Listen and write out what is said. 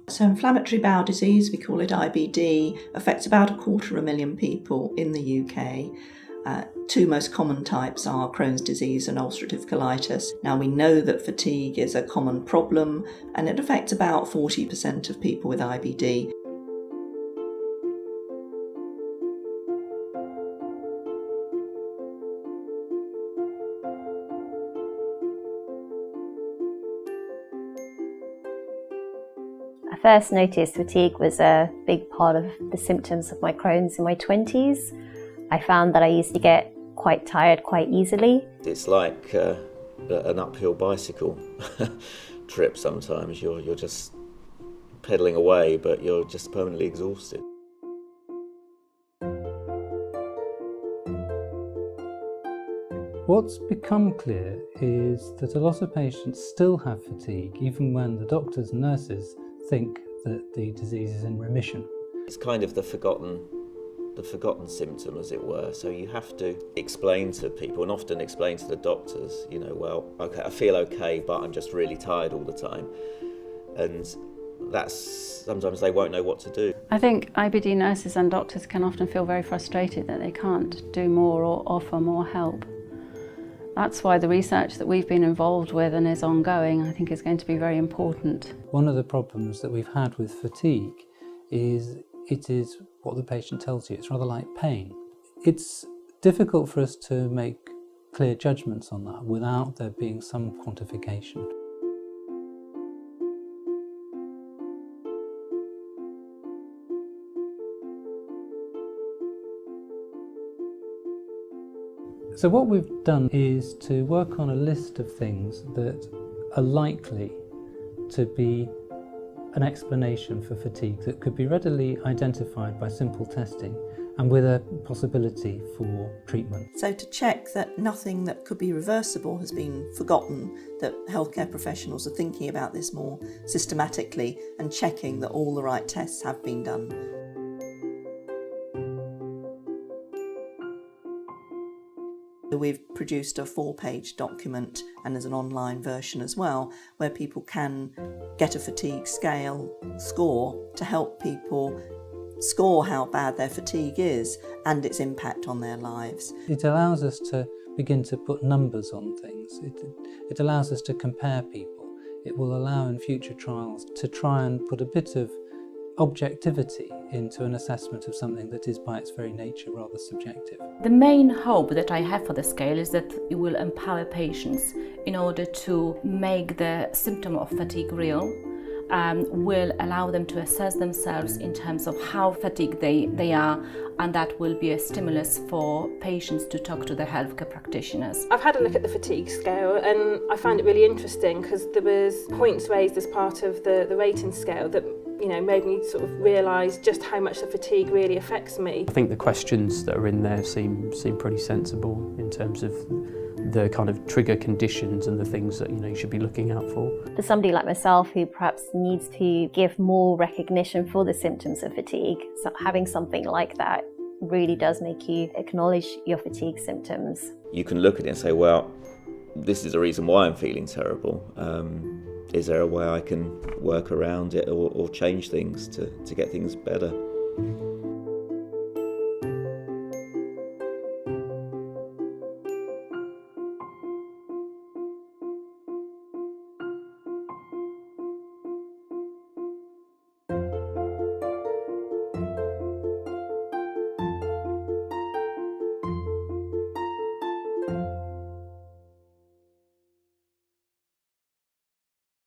So inflammatory bowel disease, we call it IBD, affects about 250,000 people in the UK. Two most common types are Crohn's disease and ulcerative colitis. Now we know that fatigue is a common problem and it affects about 40% of people with IBD. I first noticed fatigue was a big part of the symptoms of my Crohn's in my 20s. I found that I used to get quite tired quite easily. It's like an uphill bicycle trip sometimes. You're just pedalling away, but you're just permanently exhausted. What's become clear is that a lot of patients still have fatigue, even when the doctors and nurses think that the disease is in remission. It's kind of the forgotten symptom, as it were. So you have to explain to people, and often explain to the doctors, well, okay, I feel okay, but I'm just really tired all the time. And sometimes they won't know what to do. I think IBD nurses and doctors can often feel very frustrated that they can't do more or offer more help. That's why the research that we've been involved with and is ongoing, I think, is going to be very important. One of the problems that we've had with fatigue is it is what the patient tells you. It's rather like pain. It's difficult for us to make clear judgments on that without there being some quantification. So what we've done is to work on a list of things that are likely to be an explanation for fatigue that could be readily identified by simple testing and with a possibility for treatment. So to check that nothing that could be reversible has been forgotten, that healthcare professionals are thinking about this more systematically and checking that all the right tests have been done. We've produced a 4-page document, and there's an online version as well, where people can get a fatigue scale score to help people score how bad their fatigue is and its impact on their lives. It allows us to begin to put numbers on things. It allows us to compare people. It will allow in future trials to try and put a bit of objectivity into an assessment of something that is by its very nature rather subjective. The main hope that I have for the scale is that it will empower patients in order to make the symptom of fatigue real, will allow them to assess themselves in terms of how fatigued they are, and that will be a stimulus for patients to talk to their healthcare practitioners. I've had a look at the fatigue scale and I find it really interesting because there was points raised as part of the rating scale that made me sort of realise just how much the fatigue really affects me. I think the questions that are in there seem pretty sensible in terms of the kind of trigger conditions and the things that you should be looking out for. For somebody like myself who perhaps needs to give more recognition for the symptoms of fatigue, so having something like that really does make you acknowledge your fatigue symptoms. You can look at it and say, well, this is the reason why I'm feeling terrible. Is there a way I can work around it or change things to get things better?